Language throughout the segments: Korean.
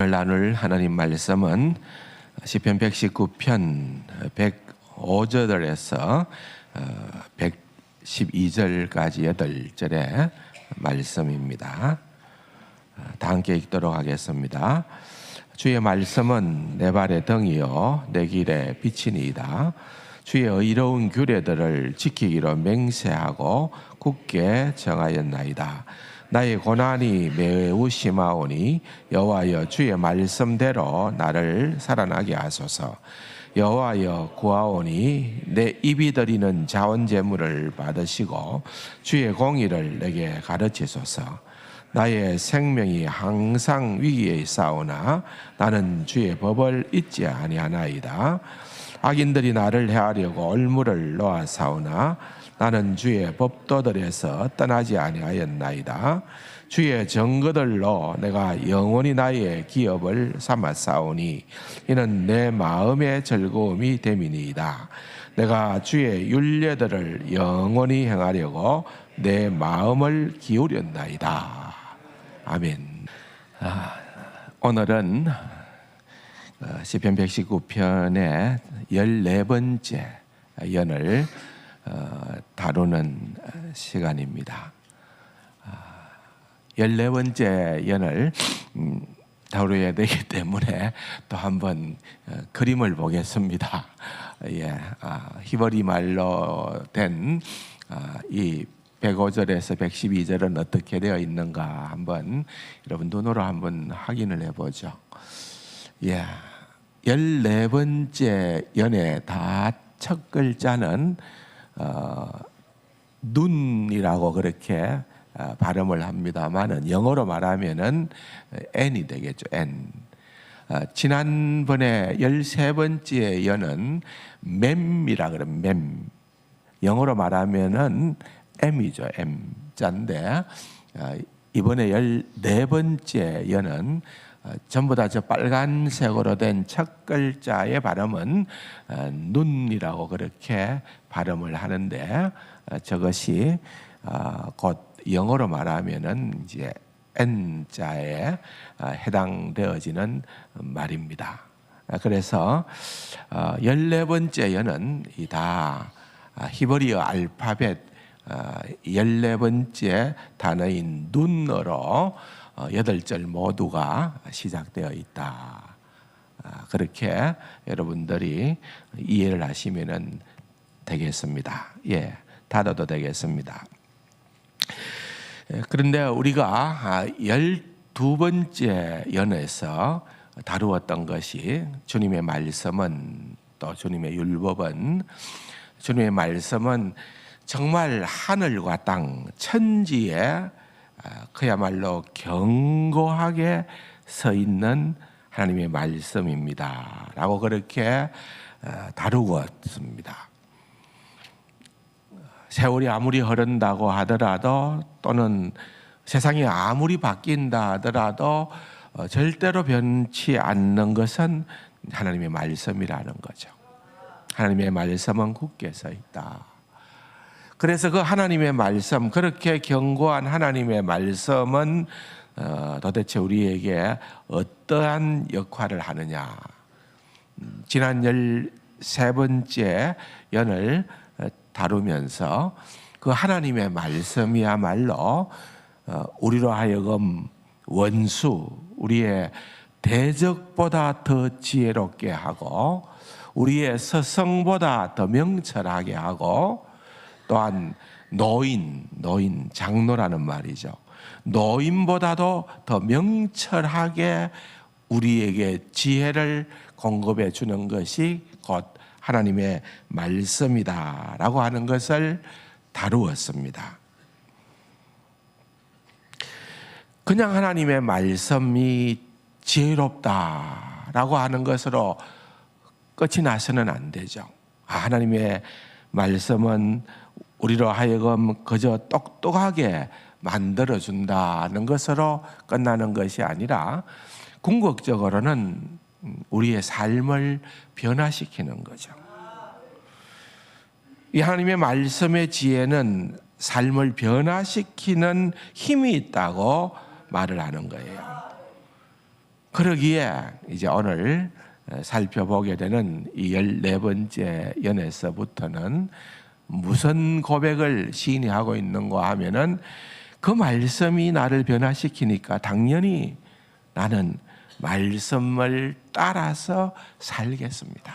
오늘 나눌 하나님 말씀은 시편 119편 105절에서 112절까지 8절의 말씀입니다. 다 함께 읽도록 하겠습니다. 주의 말씀은 내 발의 등이요 내 길의 빛이니이다. 주의 의로운 규례들을 지키기로 맹세하고 굳게 정하였나이다. 나의 고난이 매우 심하오니 여호와여 주의 말씀대로 나를 살아나게 하소서. 여호와여 구하오니 내 입이 드리는 자원 제물을 받으시고 주의 공의를 내게 가르치소서. 나의 생명이 항상 위기에 있사오나 나는 주의 법을 잊지 아니하나이다. 악인들이 나를 해하려고 올무를 놓아사오나 나는 주의 법도들에서 떠나지 아니하였나이다. 주의 정거들로 내가 영원히 나의 기업을 삼았사오니 이는 내 마음의 즐거움이 됨이니이다. 내가 주의 율례들을 영원히 행하려고 내 마음을 기울였나이다. 아멘. 오늘은 시편 119편의 14번째 연을 다루는 시간입니다. 14번째 연을 다루어야 되기 때문에 또 한번 그림을 보겠습니다. 히브리 말로 된 이 105절에서 112절은 어떻게 되어 있는가 한번 여러분 눈으로 한번 확인을 해보죠. 14번째 연의 다 첫 글자는 눈이라고 그렇게 발음을 합니다만은 영어로 말하면은 N이 되겠죠. N. 지난번에 13번째 연은 맴이라 그러면 맴. 영어로 말하면은 M이죠. M 자인데 이번에 14번째 연은 전부 다 저 빨간색으로 된 첫 글자의 발음은 눈이라고 그렇게 발음을 하는데 저것이 곧 영어로 말하면은 이제 N자에 해당되어지는 말입니다. 그래서 14번째 연은 다 히브리어 알파벳 14번째 단어인 눈으로 8절 모두가 시작되어 있다. 그렇게 여러분들이 이해를 하시면 되겠습니다. 닫아도 되겠습니다. 그런데 우리가 12번째 연에서 다루었던 것이 주님의 말씀은 또 주님의 율법은 주님의 말씀은 정말 하늘과 땅 천지에 그야말로 견고하게 서 있는 하나님의 말씀입니다 라고 그렇게 다루었습니다. 세월이 아무리 흐른다고 하더라도 또는 세상이 아무리 바뀐다 하더라도 절대로 변치 않는 것은 하나님의 말씀이라는 거죠. 하나님의 말씀은 굳게 서 있다. 그래서 그 하나님의 말씀, 그렇게 견고한 하나님의 말씀은 도대체 우리에게 어떠한 역할을 하느냐. 지난 13번째 연을 다루면서 그 하나님의 말씀이야말로 우리로 하여금 원수, 우리의 대적보다 더 지혜롭게 하고 우리의 스승보다 더 명철하게 하고 또한 노인, 장로라는 말이죠. 노인보다도 더 명철하게 우리에게 지혜를 공급해 주는 것이 곧 하나님의 말씀이다라고 하는 것을 다루었습니다. 그냥 하나님의 말씀이 지혜롭다라고 하는 것으로 끝이 나서는 안 되죠. 하나님의 말씀은 우리로 하여금 그저 똑똑하게 만들어준다는 것으로 끝나는 것이 아니라 궁극적으로는 우리의 삶을 변화시키는 거죠. 이 하나님의 말씀의 지혜는 삶을 변화시키는 힘이 있다고 말을 하는 거예요. 그러기에 이제 오늘 살펴보게 되는 이 14번째 연에서부터는 무슨 고백을 시인이 하고 있는가 하면은 그 말씀이 나를 변화시키니까 당연히 나는 말씀을 따라서 살겠습니다.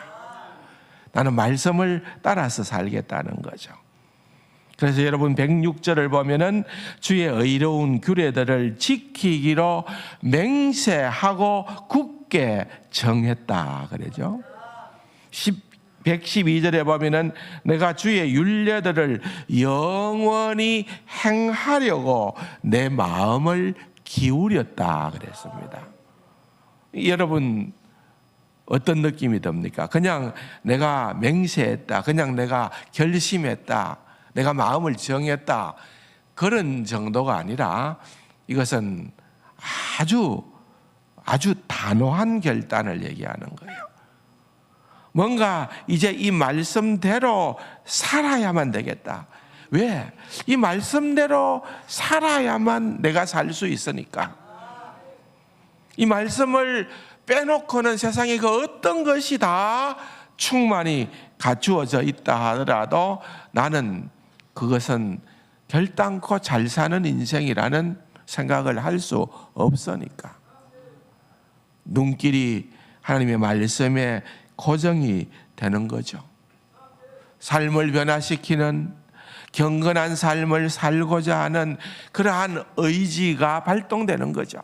나는 말씀을 따라서 살겠다는 거죠. 그래서 여러분 106절을 보면은 주의 의로운 규례들을 지키기로 맹세하고 굳게 정했다 그러죠. 112절에 보면은 내가 주의 율례들을 영원히 행하려고 내 마음을 기울였다 그랬습니다. 여러분 어떤 느낌이 듭니까? 그냥 내가 맹세했다, 그냥 내가 결심했다, 내가 마음을 정했다, 그런 정도가 아니라 이것은 아주 단호한 결단을 얘기하는 거예요. 뭔가 이제 이 말씀대로 살아야만 되겠다. 왜? 이 말씀대로 살아야만 내가 살 수 있으니까. 이 말씀을 빼놓고는 세상에 그 어떤 것이 다 충만히 갖추어져 있다 하더라도 나는 그것은 결단코 잘 사는 인생이라는 생각을 할 수 없으니까. 눈길이 하나님의 말씀에 고정이 되는 거죠. 삶을 변화시키는 경건한 삶을 살고자 하는 그러한 의지가 발동되는 거죠.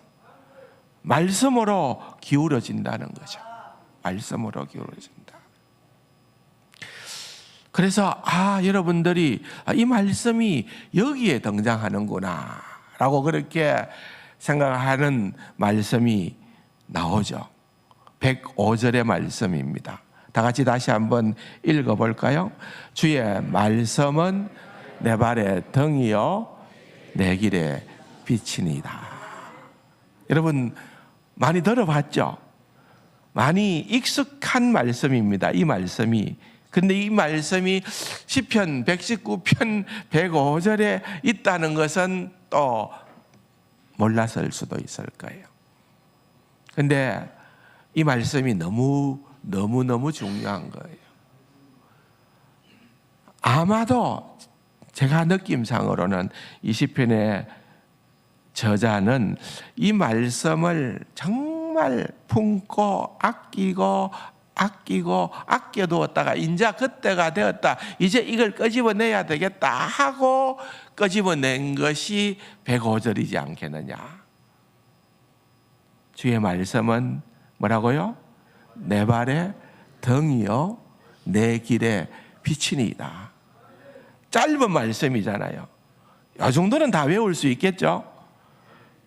말씀으로 기울어진다는 거죠. 말씀으로 기울어진다. 그래서 여러분들이 이 말씀이 여기에 등장하는구나 라고 그렇게 생각하는 말씀이 나오죠. 105절의 말씀입니다. 다 같이 다시 한번 읽어볼까요? 주의 말씀은 내 발의 등이요 내 길의 빛이니이다. 여러분 많이 들어봤죠? 많이 익숙한 말씀입니다. 이 말씀이. 근데 이 말씀이 시편 119편 105절에 있다는 것은 또 몰랐을 수도 있을 거예요. 근데 이 말씀이 너무 중요한 거예요. 아마도 제가 느낌상으로는 이 시편의 저자는 이 말씀을 정말 품고 아껴두었다가 이제 그때가 되었다, 이제 이걸 끄집어내야 되겠다 하고 끄집어낸 것이 105절이지 않겠느냐. 주의 말씀은 뭐라고요? 내 발의 등이요 내 길의 빛이니이다. 짧은 말씀이잖아요. 이 정도는 다 외울 수 있겠죠?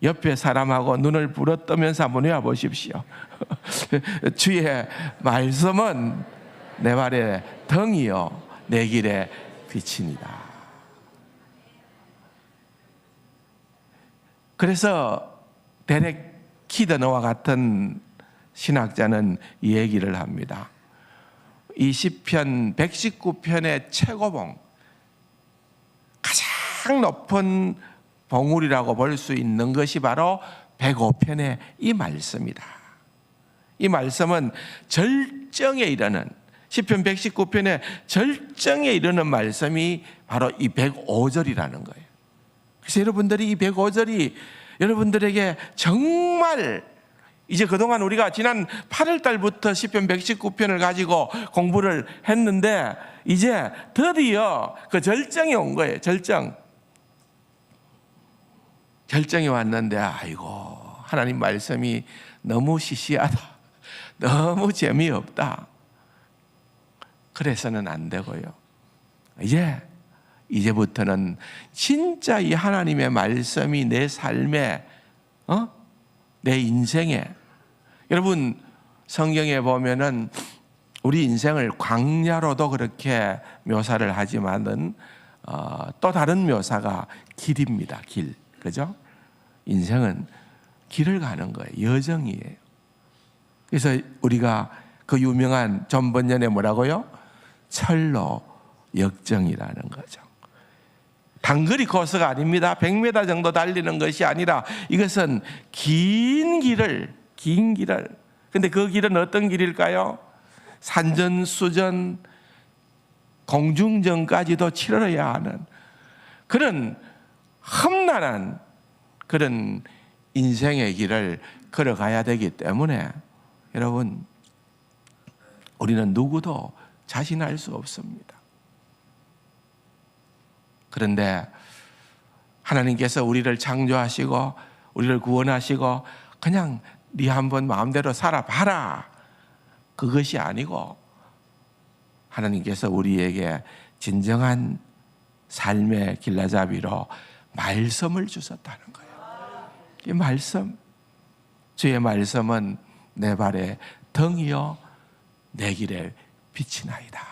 옆에 사람하고 눈을 부릅뜨면서 한번 외워보십시오. 주의 말씀은 내 발의 등이요 내 길의 빛이니이다. 그래서 데렉 키드너와 같은 신학자는 이 얘기를 합니다. 이 시편 119편의 최고봉, 가장 높은 봉우리라고 볼 수 있는 것이 바로 105편의 이 말씀이다. 이 말씀은 절정에 이르는, 시편 119편의 절정에 이르는 말씀이 바로 이 105절이라는 거예요. 그래서 여러분들이 이 105절이 여러분들에게 정말, 이제 그동안 우리가 지난 8월 달부터 시편 119편을 가지고 공부를 했는데 이제 드디어 그 절정이 온 거예요. 절정이 왔는데 아이고 하나님 말씀이 너무 시시하다, 너무 재미없다, 그래서는 안 되고요. 이제부터는 진짜 이 하나님의 말씀이 내 삶에, 내 인생에, 여러분 성경에 보면은 우리 인생을 광야로도 그렇게 묘사를 하지만은 또 다른 묘사가 길입니다. 길, 그죠? 인생은 길을 가는 거예요. 여정이에요. 그래서 우리가 그 유명한 전번연에 뭐라고요? 철로 역정이라는 거죠. 단거리 코스가 아닙니다. 100m 정도 달리는 것이 아니라 이것은 긴 긴 길을. 근데 그 길은 어떤 길일까요? 산전수전 공중전까지도 치러야 하는 그런 험난한 그런 인생의 길을 걸어가야 되기 때문에 여러분, 우리는 누구도 자신할 수 없습니다. 그런데 하나님께서 우리를 창조하시고 우리를 구원하시고 그냥 네 한번 마음대로 살아봐라, 그것이 아니고 하나님께서 우리에게 진정한 삶의 길라잡이로 말씀을 주셨다는 거예요. 이 말씀, 주의 말씀은 내 발의 등이요 내 길에 빛이나이다.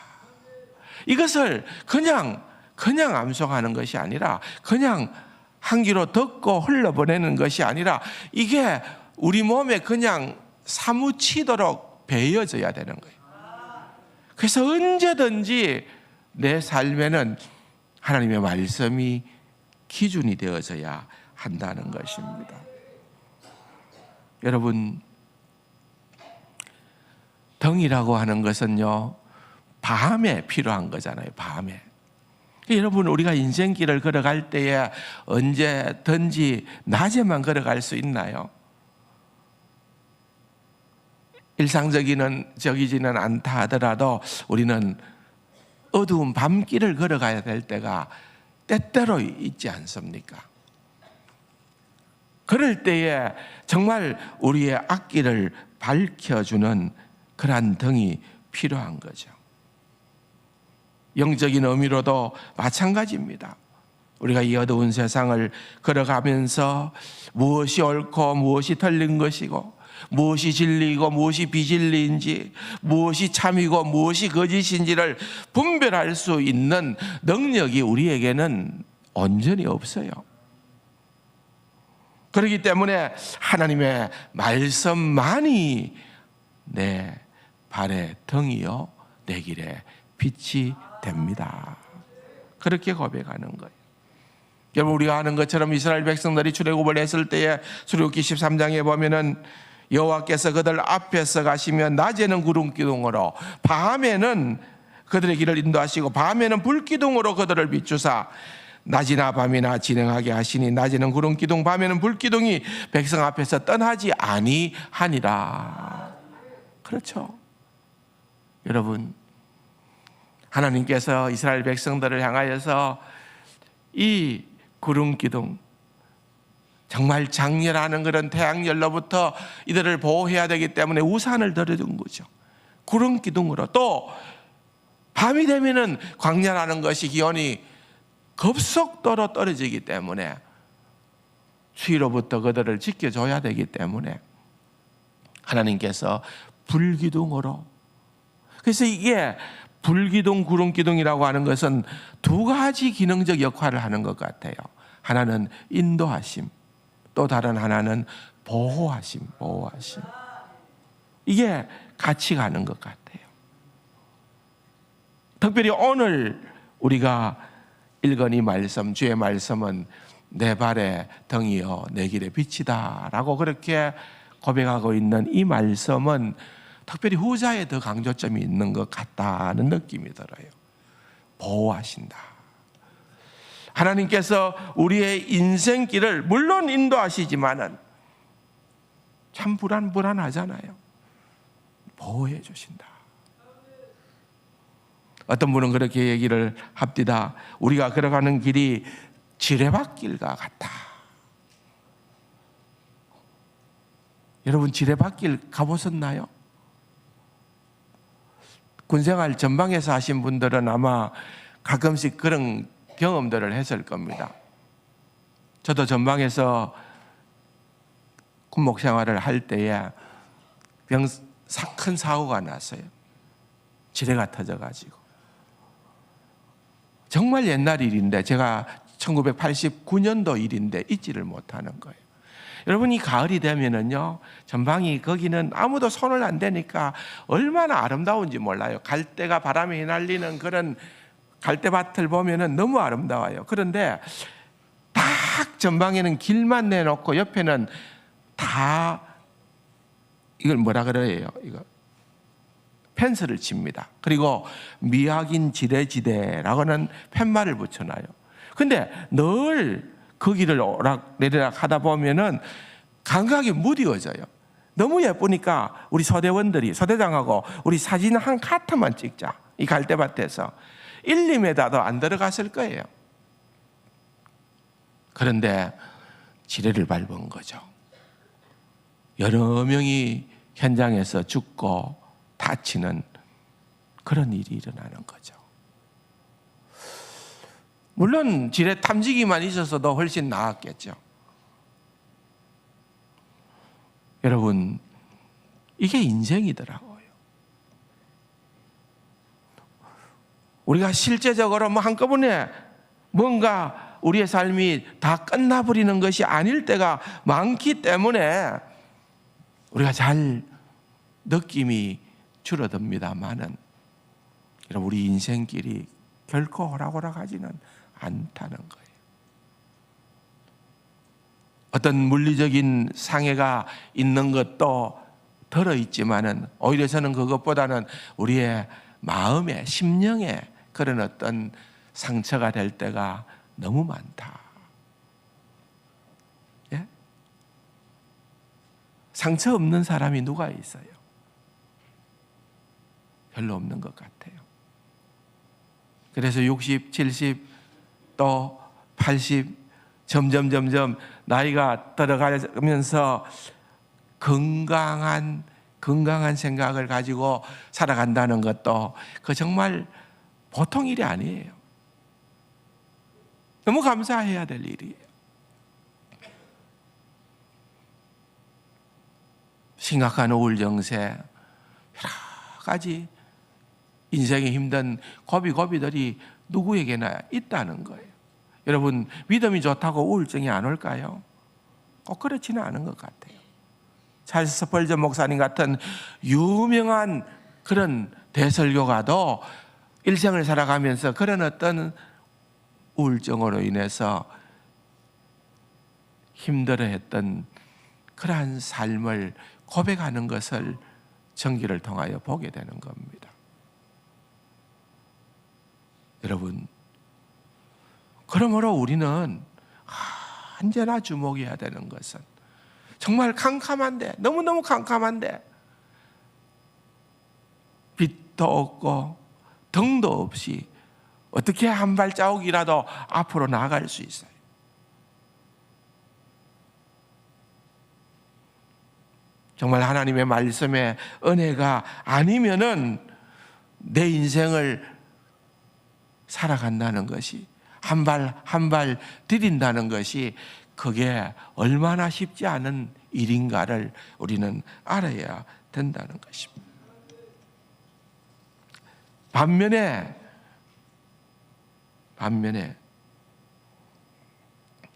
이것을 그냥 암송하는 것이 아니라, 그냥 한 귀로 듣고 흘러보내는 것이 아니라, 이게 우리 몸에 그냥 사무치도록 배어져야 되는 거예요. 그래서 언제든지 내 삶에는 하나님의 말씀이 기준이 되어져야 한다는 것입니다. 여러분, 등이라고 하는 것은요, 밤에 필요한 거잖아요. 밤에. 여러분, 우리가 인생길을 걸어갈 때에 언제든지 낮에만 걸어갈 수 있나요? 일상적이지는 않다 하더라도 우리는 어두운 밤길을 걸어가야 될 때가 때때로 있지 않습니까? 그럴 때에 정말 우리의 앞길을 밝혀주는 그러한 등이 필요한 거죠. 영적인 의미로도 마찬가지입니다. 우리가 이 어두운 세상을 걸어가면서 무엇이 옳고 무엇이 틀린 것이고, 무엇이 진리이고 무엇이 비진리인지, 무엇이 참이고 무엇이 거짓인지를 분별할 수 있는 능력이 우리에게는 온전히 없어요. 그렇기 때문에 하나님의 말씀만이 내 발의 등이요 내 길에 빛이 됩니다. 그렇게 고백하는 거예요. 여러분, 우리가 아는 것처럼 이스라엘 백성들이 출애굽을 했을 때에 출애굽기 13장에 보면은 여호와께서 그들 앞에서 가시면 낮에는 구름 기둥으로, 밤에는 그들의 길을 인도하시고 밤에는 불 기둥으로 그들을 비추사 낮이나 밤이나 진행하게 하시니 낮에는 구름 기둥 밤에는 불 기둥이 백성 앞에서 떠나지 아니하니라. 그렇죠. 여러분, 하나님께서 이스라엘 백성들을 향하여서 이 구름 기둥, 정말 장렬하는 그런 태양열로부터 이들을 보호해야 되기 때문에 우산을 들어준 거죠. 구름 기둥으로. 또 밤이 되면은 광야라는 것이 기온이 급속도로 떨어지기 때문에 추위로부터 그들을 지켜줘야 되기 때문에 하나님께서 불기둥으로. 그래서 이게 불기둥, 구름기둥이라고 하는 것은 두 가지 기능적 역할을 하는 것 같아요. 하나는 인도하심, 또 다른 하나는 보호하심. 이게 같이 가는 것 같아요. 특별히 오늘 우리가 읽은 이 말씀, 주의 말씀은 내 발의 등이요 내 길의 빛이다 라고 그렇게 고백하고 있는 이 말씀은 특별히 후자에 더 강조점이 있는 것 같다는 느낌이 들어요. 보호하신다. 하나님께서 우리의 인생길을 물론 인도하시지만은 참 불안하잖아요. 보호해 주신다. 어떤 분은 그렇게 얘기를 합디다. 우리가 걸어가는 길이 지뢰밭길과 같다. 여러분, 지뢰밭길 가보셨나요? 군생활 전방에서 하신 분들은 아마 가끔씩 그런 경험들을 했을 겁니다. 저도 전방에서 군목 생활을 할 때에 큰 사고가 났어요. 지뢰가 터져가지고. 정말 옛날 일인데, 제가 1989년도 일인데 잊지를 못하는 거예요. 여러분, 이 가을이 되면은요, 전방이 거기는 아무도 손을 안 대니까 얼마나 아름다운지 몰라요. 갈대가 바람에 휘날리는 그런 갈대밭을 보면은 너무 아름다워요. 그런데 딱 전방에는 길만 내놓고 옆에는 다 이걸 뭐라 그래요? 이거 펜스를 칩니다. 그리고 미확인 지레지대라고는 팻말을 붙여놔요. 근데 늘 그 길을 오락내리락 하다 보면은 감각이 무뎌져요. 너무 예쁘니까 우리 서대원들이, 서대장하고 우리 사진 한 카트만 찍자. 이 갈대밭에서 1, 2m도 안 들어갔을 거예요. 그런데 지뢰를 밟은 거죠. 여러 명이 현장에서 죽고 다치는 그런 일이 일어나는 거죠. 물론 지뢰 탐지기만 있었어도 훨씬 나았겠죠. 여러분, 이게 인생이더라고요. 우리가 실제적으로 한꺼번에 뭔가 우리의 삶이 다 끝나버리는 것이 아닐 때가 많기 때문에 우리가 잘 느낌이 줄어듭니다만은 우리 인생길이 결코 호락호락하지는 않다는 거예요. 어떤 물리적인 상해가 있는 것도 들어있지만은 오히려 저는 그것보다는 우리의 마음에, 심령에 그런 어떤 상처가 될 때가 너무 많다. 예? 상처 없는 사람이 누가 있어요? 별로 없는 것 같아요. 그래서 60, 70, 또 80 점점 나이가 들어가면서 건강한 생각을 가지고 살아간다는 것도 그 정말 보통 일이 아니에요. 너무 감사해야 될 일이에요. 심각한 우울증세, 여러 가지 인생의 힘든 고비들이 누구에게나 있다는 거예요. 여러분, 믿음이 좋다고 우울증이 안 올까요? 꼭 그렇지는 않은 것 같아요. 찰스 스펄전 목사님 같은 유명한 그런 대설교가도 일생을 살아가면서 그런 어떤 우울증으로 인해서 힘들어했던 그러한 삶을 고백하는 것을 전기를 통하여 보게 되는 겁니다. 여러분, 그러므로 우리는 언제나 주목해야 되는 것은 정말 캄캄한데, 너무너무 캄캄한데 빛도 없고 등도 없이 어떻게 한 발자국이라도 앞으로 나아갈 수 있어요? 정말 하나님의 말씀에 은혜가 아니면은 내 인생을 살아간다는 것이, 한 발 디딘다는 것이 그게 얼마나 쉽지 않은 일인가를 우리는 알아야 된다는 것입니다. 반면에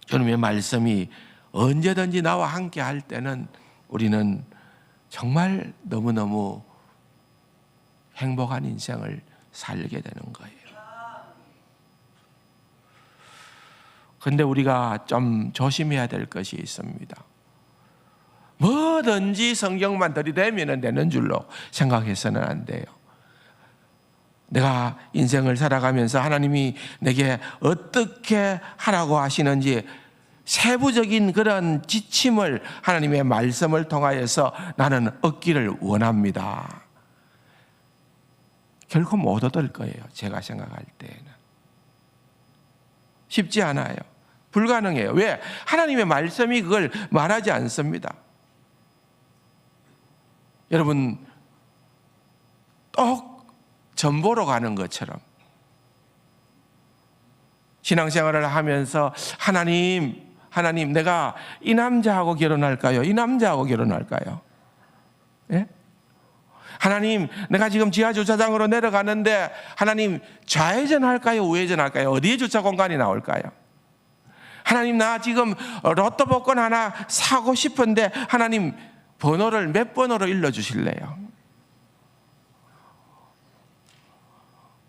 주님의 말씀이 언제든지 나와 함께 할 때는 우리는 정말 너무너무 행복한 인생을 살게 되는 거예요. 그런데 우리가 좀 조심해야 될 것이 있습니다. 뭐든지 성경만 들이대면 되는 줄로 생각해서는 안 돼요. 내가 인생을 살아가면서 하나님이 내게 어떻게 하라고 하시는지 세부적인 그런 지침을 하나님의 말씀을 통하여서 나는 얻기를 원합니다. 결코 못 얻을 거예요. 제가 생각할 때에는. 쉽지 않아요. 불가능해요. 왜? 하나님의 말씀이 그걸 말하지 않습니다. 여러분, 똑 점 보러 가는 것처럼 신앙생활을 하면서 하나님 내가 이 남자하고 결혼할까요? 이 남자하고 결혼할까요? 예? 하나님, 내가 지금 지하주차장으로 내려가는데 하나님 좌회전 할까요? 우회전 할까요? 어디에 주차 공간이 나올까요? 하나님, 나 지금 로또 복권 하나 사고 싶은데 하나님 번호를 몇 번호로 일러주실래요?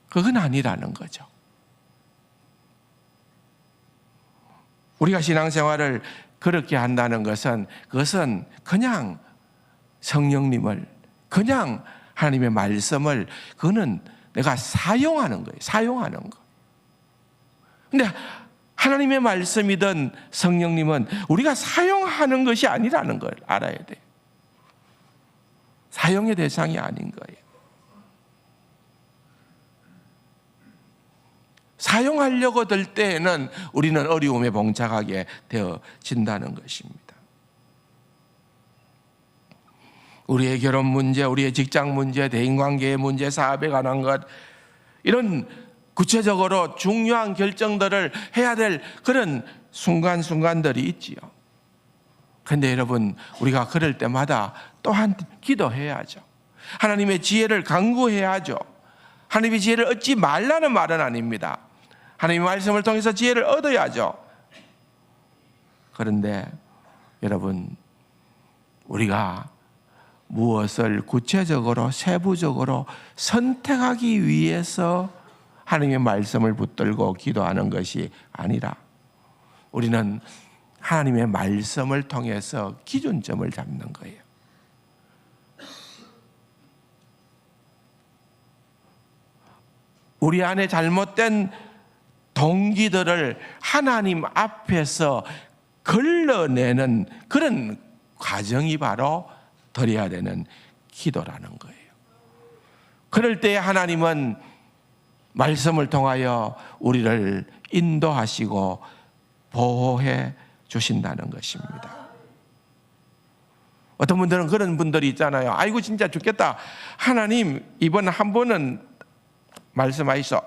그건 아니라는 거죠. 우리가 신앙생활을 그렇게 한다는 것은 그것은 그냥 성령님을, 그냥 하나님의 말씀을, 그거는 내가 사용하는 거예요. 사용하는 거. 근데 하나님의 말씀이든 성령님은 우리가 사용하는 것이 아니라는 걸 알아야 돼요. 사용의 대상이 아닌 거예요. 사용하려고 들 때에는 우리는 어려움에 봉착하게 되어진다는 것입니다. 우리의 결혼 문제, 우리의 직장 문제, 대인관계의 문제, 사업에 관한 것, 이런 구체적으로 중요한 결정들을 해야 될 그런 순간순간들이 있지요. 그런데 여러분, 우리가 그럴 때마다 또한 기도해야죠. 하나님의 지혜를 간구해야죠. 하나님의 지혜를 얻지 말라는 말은 아닙니다. 하나님의 말씀을 통해서 지혜를 얻어야죠. 그런데 여러분, 우리가 무엇을 구체적으로 세부적으로 선택하기 위해서 하나님의 말씀을 붙들고 기도하는 것이 아니라, 우리는 하나님의 말씀을 통해서 기준점을 잡는 거예요. 우리 안에 잘못된 동기들을 하나님 앞에서 걸러내는 그런 과정이 바로 드려야 되는 기도라는 거예요. 그럴 때 하나님은 말씀을 통하여 우리를 인도하시고 보호해 주신다는 것입니다. 어떤 분들은 그런 분들이 있잖아요. 아이고 진짜 죽겠다, 하나님 이번 한 번은 말씀하시소.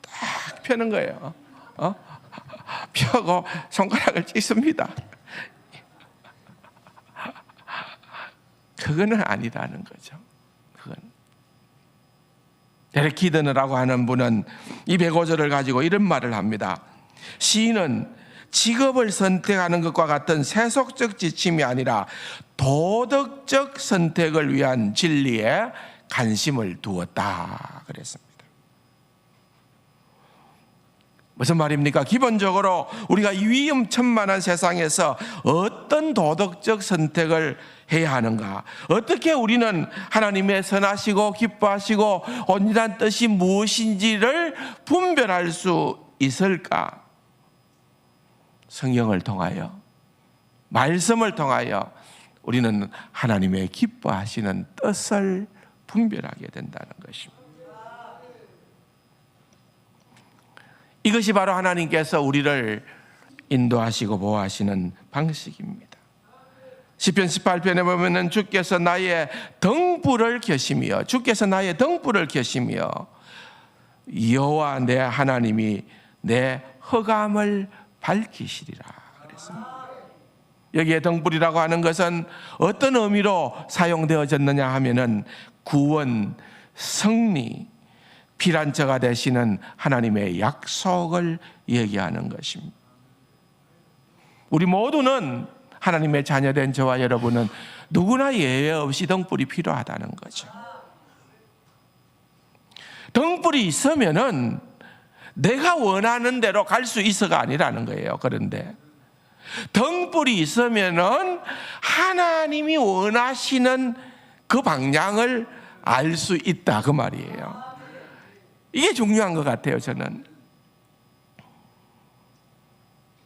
딱 펴는 거예요. 펴고 손가락을 찢습니다. 그거는 아니라는 거죠. 그건. 데렉 키드너라고 하는 분은 이 105절을 가지고 이런 말을 합니다. 시인은 직업을 선택하는 것과 같은 세속적 지침이 아니라 도덕적 선택을 위한 진리에 관심을 두었다 그랬습니다. 무슨 말입니까? 기본적으로 우리가 위험천만한 세상에서 어떤 도덕적 선택을 해야 하는가, 어떻게 우리는 하나님의 선하시고 기뻐하시고 온전한 뜻이 무엇인지를 분별할 수 있을까? 성경을 통하여, 말씀을 통하여 우리는 하나님의 기뻐하시는 뜻을 분별하게 된다는 것입니다. 이것이 바로 하나님께서 우리를 인도하시고 보호하시는 방식입니다. 시편 18편에 보면은 주께서 나의 등불을 켜시며, 주께서 나의 등불을 켜시며 여호와 내 하나님이 내 흑암을 밝히시리라 그랬습니다. 여기에 등불이라고 하는 것은 어떤 의미로 사용되어졌느냐 하면은 구원, 승리, 피난처가 되시는 하나님의 약속을 얘기하는 것입니다. 우리 모두는, 하나님의 자녀된 저와 여러분은 누구나 예외 없이 등불이 필요하다는 거죠. 등불이 있으면은 내가 원하는 대로 갈 수 있어가 아니라는 거예요. 그런데 등불이 있으면은 하나님이 원하시는 그 방향을 알 수 있다, 그 말이에요. 이게 중요한 것 같아요. 저는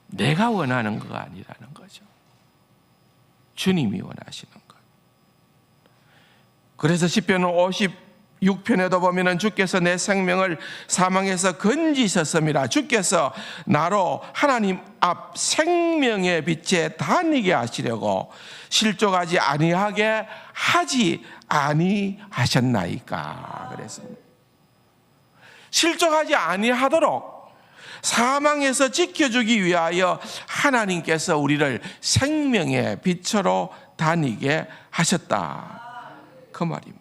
내가 원하는 거가 아니라는 거죠. 주님이 원하시는 것. 그래서 시편 56편에도 보면은 주께서 내 생명을 사망에서 건지셨음이라. 주께서 나로 하나님 앞 생명의 빛에 다니게 하시려고 실족하지 아니하게 하지 아니하셨나이까 그랬습니다. 실족하지 아니하도록 사망에서 지켜주기 위하여 하나님께서 우리를 생명의 빛으로 다니게 하셨다, 그 말입니다.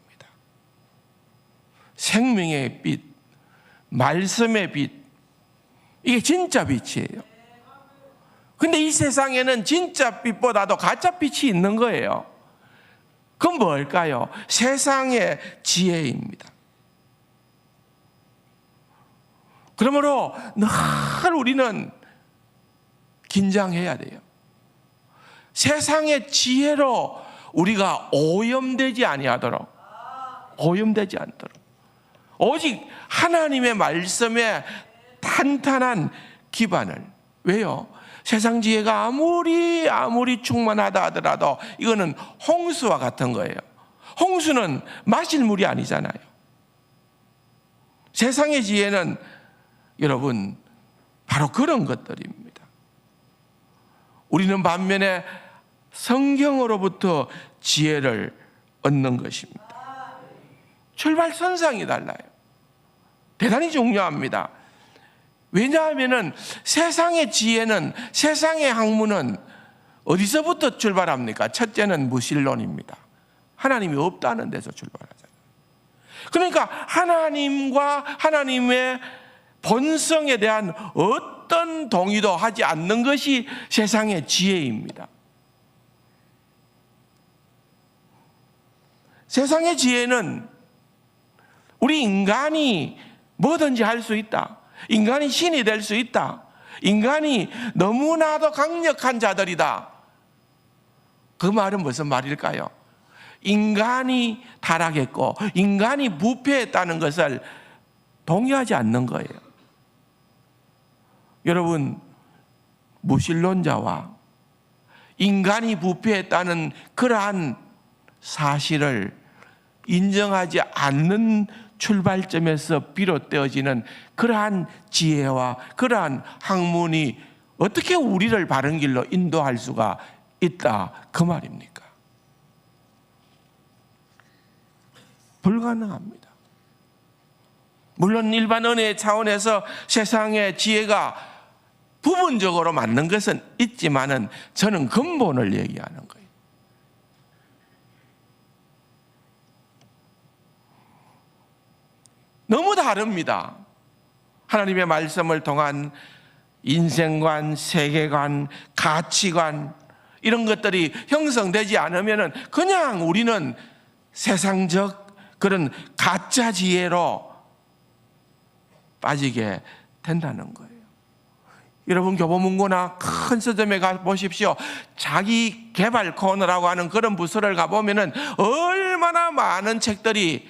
생명의 빛, 말씀의 빛, 이게 진짜 빛이에요. 근데 이 세상에는 진짜 빛보다도 가짜 빛이 있는 거예요. 그건 뭘까요? 세상의 지혜입니다. 그러므로 늘 우리는 긴장해야 돼요. 세상의 지혜로 우리가 오염되지 않도록 오직 하나님의 말씀에 탄탄한 기반을. 왜요? 세상 지혜가 아무리 충만하다 하더라도 이거는 홍수와 같은 거예요. 홍수는 마실 물이 아니잖아요. 세상의 지혜는 여러분 바로 그런 것들입니다. 우리는 반면에 성경으로부터 지혜를 얻는 것입니다. 출발선상이 달라요. 대단히 중요합니다. 왜냐하면 세상의 지혜는, 세상의 학문은 어디서부터 출발합니까? 첫째는 무신론입니다. 하나님이 없다는 데서 출발하잖아요. 그러니까 하나님과 하나님의 본성에 대한 어떤 동의도 하지 않는 것이 세상의 지혜입니다. 세상의 지혜는 우리 인간이 뭐든지 할 수 있다. 인간이 신이 될 수 있다. 인간이 너무나도 강력한 자들이다. 그 말은 무슨 말일까요? 인간이 타락했고 인간이 부패했다는 것을 동의하지 않는 거예요. 여러분, 무신론자와 인간이 부패했다는 그러한 사실을 인정하지 않는 출발점에서 비롯되어지는 그러한 지혜와 그러한 학문이 어떻게 우리를 바른 길로 인도할 수가 있다, 그 말입니까? 불가능합니다. 물론 일반 은혜의 차원에서 세상의 지혜가 부분적으로 맞는 것은 있지만은 저는 근본을 얘기하는 거예요. 너무 다릅니다. 하나님의 말씀을 통한 인생관, 세계관, 가치관 이런 것들이 형성되지 않으면 그냥 우리는 세상적 그런 가짜 지혜로 빠지게 된다는 거예요. 여러분, 교보문고나 큰 서점에 가보십시오. 자기 개발 코너라고 하는 그런 부서를 가보면 얼마나 많은 책들이,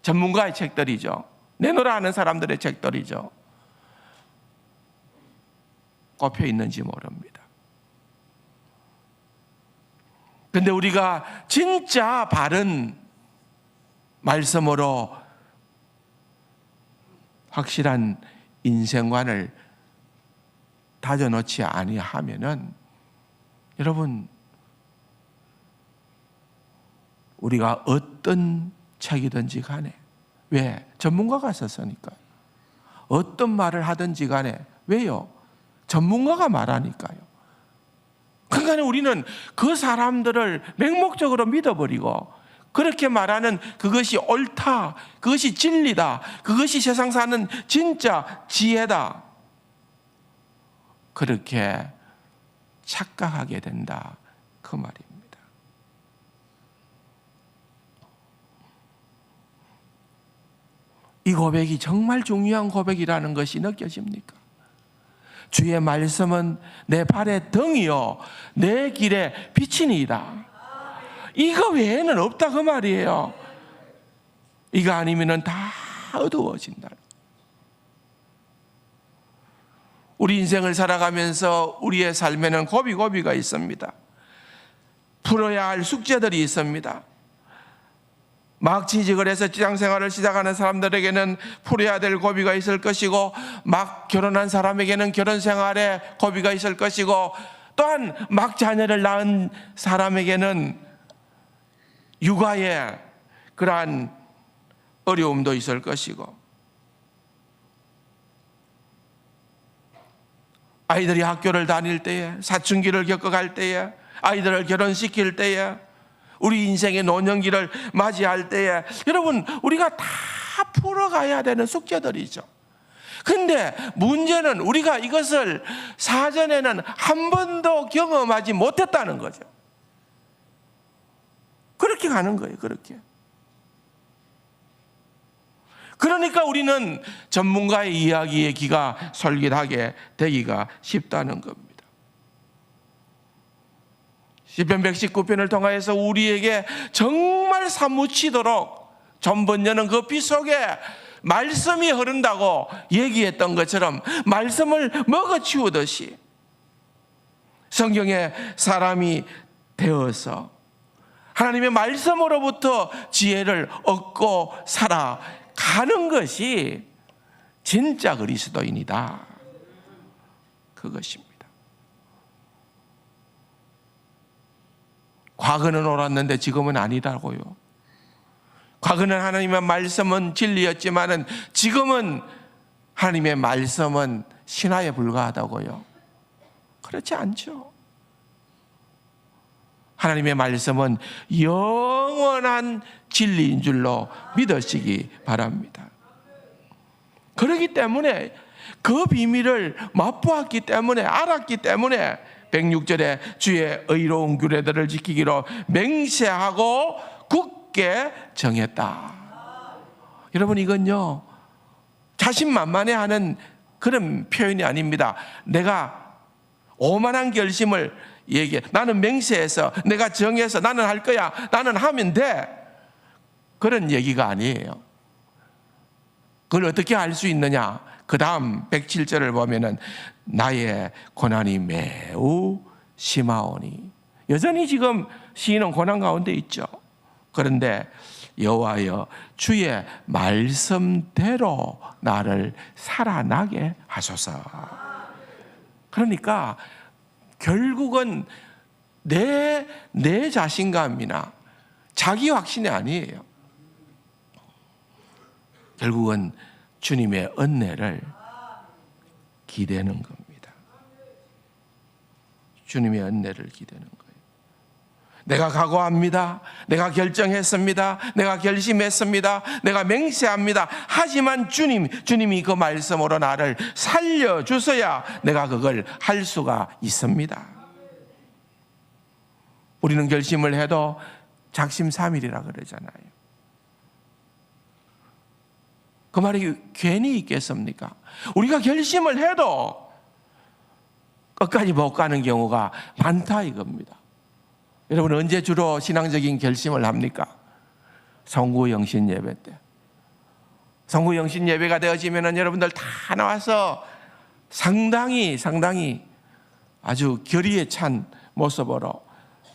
전문가의 책들이죠. 내놓으라 하는 사람들의 책들이죠. 꼽혀 있는지 모릅니다. 그런데 우리가 진짜 바른 말씀으로 확실한 인생관을 다져놓지 아니하면은 여러분, 우리가 어떤 책이든지 간에, 왜? 전문가가 썼으니까요. 어떤 말을 하든지 간에, 왜요? 전문가가 말하니까요. 그러니까 우리는 그 사람들을 맹목적으로 믿어버리고 그렇게 말하는 그것이 옳다, 그것이 진리다, 그것이 세상 사는 진짜 지혜다, 그렇게 착각하게 된다, 그 말입니다. 이 고백이 정말 중요한 고백이라는 것이 느껴집니까? 주의 말씀은 내 발의 등이요 내 길의 빛이니이다. 이거 외에는 없다, 그 말이에요. 이거 아니면 다 어두워진다. 우리 인생을 살아가면서 우리의 삶에는 고비가 있습니다. 풀어야 할 숙제들이 있습니다. 막 취직을 해서 직장생활을 시작하는 사람들에게는 풀어야 될 고비가 있을 것이고, 막 결혼한 사람에게는 결혼생활에 고비가 있을 것이고, 또한 막 자녀를 낳은 사람에게는 육아에 그러한 어려움도 있을 것이고, 아이들이 학교를 다닐 때에, 사춘기를 겪어갈 때에, 아이들을 결혼시킬 때에, 우리 인생의 노년기를 맞이할 때에, 여러분, 우리가 다 풀어가야 되는 숙제들이죠. 근데 문제는 우리가 이것을 사전에는 한 번도 경험하지 못했다는 거죠. 그렇게 가는 거예요, 그렇게. 그러니까 우리는 전문가의 이야기에 귀가 솔깃하게 되기가 쉽다는 겁니다. 시편 119편을 통하여서 우리에게 정말 사무치도록 전번녀는 그 피 속에 말씀이 흐른다고 얘기했던 것처럼 말씀을 먹어치우듯이 성경의 사람이 되어서 하나님의 말씀으로부터 지혜를 얻고 살아가는 것이 진짜 그리스도인이다. 그것입니다. 과거는 옳았는데 지금은 아니라고요. 과거는 하나님의 말씀은 진리였지만은 지금은 하나님의 말씀은 신화에 불과하다고요. 그렇지 않죠. 하나님의 말씀은 영원한 진리인 줄로 믿으시기 바랍니다. 그렇기 때문에 그 비밀을 맛보았기 때문에 알았기 때문에 106절에 주의 의로운 규례들을 지키기로 맹세하고 굳게 정했다. 여러분, 이건요 자신만만해하는 그런 표현이 아닙니다. 내가 오만한 결심을 얘기해. 나는 맹세해서 내가 정해서 나는 할 거야. 나는 하면 돼. 그런 얘기가 아니에요. 그걸 어떻게 할 수 있느냐? 그 다음 107절을 보면은 나의 고난이 매우 심하오니. 여전히 지금 시인은 고난 가운데 있죠. 그런데 여호와여 주의 말씀대로 나를 살아나게 하소서. 그러니까 결국은 내 자신감이나 자기 확신이 아니에요. 결국은 주님의 은혜를 기대는 겁니다. 주님의 은혜를 기대는 거예요. 내가 각오합니다. 내가 결정했습니다. 내가 결심했습니다. 내가 맹세합니다. 하지만 주님이 그 말씀으로 나를 살려주셔야 내가 그걸 할 수가 있습니다. 우리는 결심을 해도 작심삼일이라 그러잖아요. 그 말이 괜히 있겠습니까? 우리가 결심을 해도 끝까지 못 가는 경우가 많다 이겁니다. 여러분, 언제 주로 신앙적인 결심을 합니까? 성구영신 예배 때. 성구영신 예배가 되어지면 여러분들 다 나와서 상당히 아주 결의에 찬 모습으로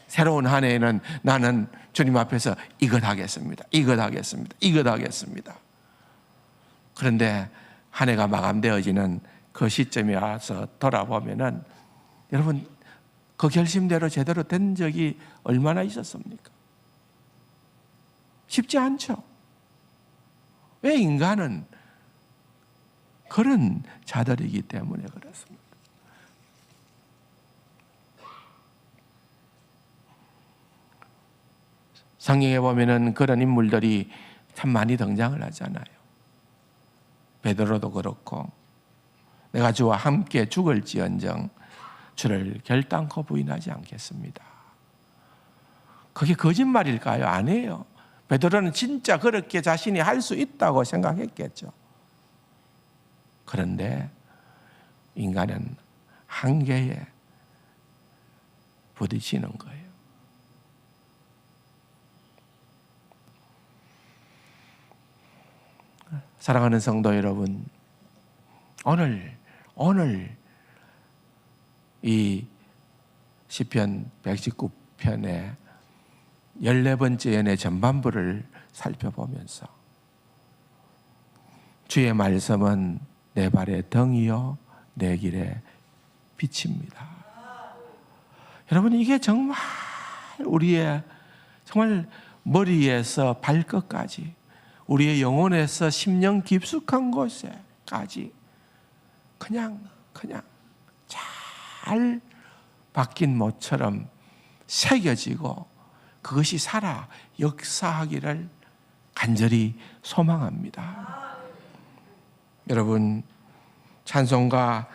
새로운 한 해에는 나는 주님 앞에서 이것 하겠습니다. 그런데 한 해가 마감되어지는 그 시점에 와서 돌아보면은 여러분, 그 결심대로 제대로 된 적이 얼마나 있었습니까? 쉽지 않죠. 왜? 인간은 그런 자들이기 때문에 그렇습니다. 성경에 보면은 그런 인물들이 참 많이 등장을 하잖아요. 베드로도 그렇고, 내가 주와 함께 죽을지언정 주를 결단코 부인하지 않겠습니다. 그게 거짓말일까요? 아니에요. 베드로는 진짜 그렇게 자신이 할 수 있다고 생각했겠죠. 그런데 인간은 한계에 부딪히는 거예요. 사랑하는 성도 여러분, 오늘 이 시편 119편의 14번째 연의 전반부를 살펴보면서 주의 말씀은 내 발의 등이요 내 길의 빛입니다. 여러분, 이게 정말 우리의 정말 머리에서 발끝까지, 우리의 영혼에서 심령 깊숙한 곳에까지 그냥 잘 박힌 못처럼 새겨지고 그것이 살아 역사하기를 간절히 소망합니다. 여러분, 찬송가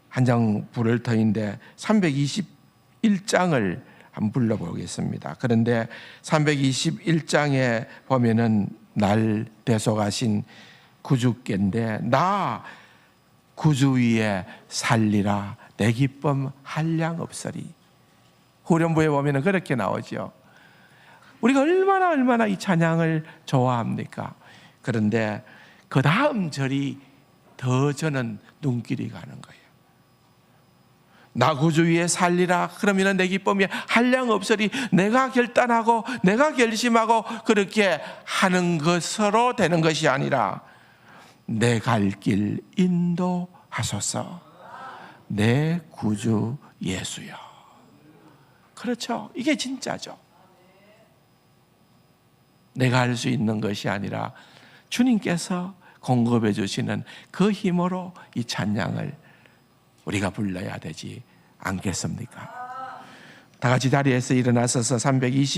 한 장 부를 터인데 321장을 한번 불러보겠습니다. 그런데 321장에 보면은 날 대속하신 구주께인데, 나 구주 위에 살리라 내 기쁨 한량 없으리. 후렴부에 보면 그렇게 나오죠. 우리가 얼마나 이 찬양을 좋아합니까? 그런데 그 다음 절이 더 저는 눈길이 가는 거예요. 나 구주 위에 살리라. 그러면 내 기쁨이 한량 없으리. 내가 결단하고 내가 결심하고 그렇게 하는 것으로 되는 것이 아니라 내 갈 길 인도하소서. 내 구주 예수여. 그렇죠. 이게 진짜죠. 내가 할 수 있는 것이 아니라 주님께서 공급해 주시는 그 힘으로 이 찬양을 우리가 불러야 되지 않겠습니까? 다 같이 자리에서 일어나서서 320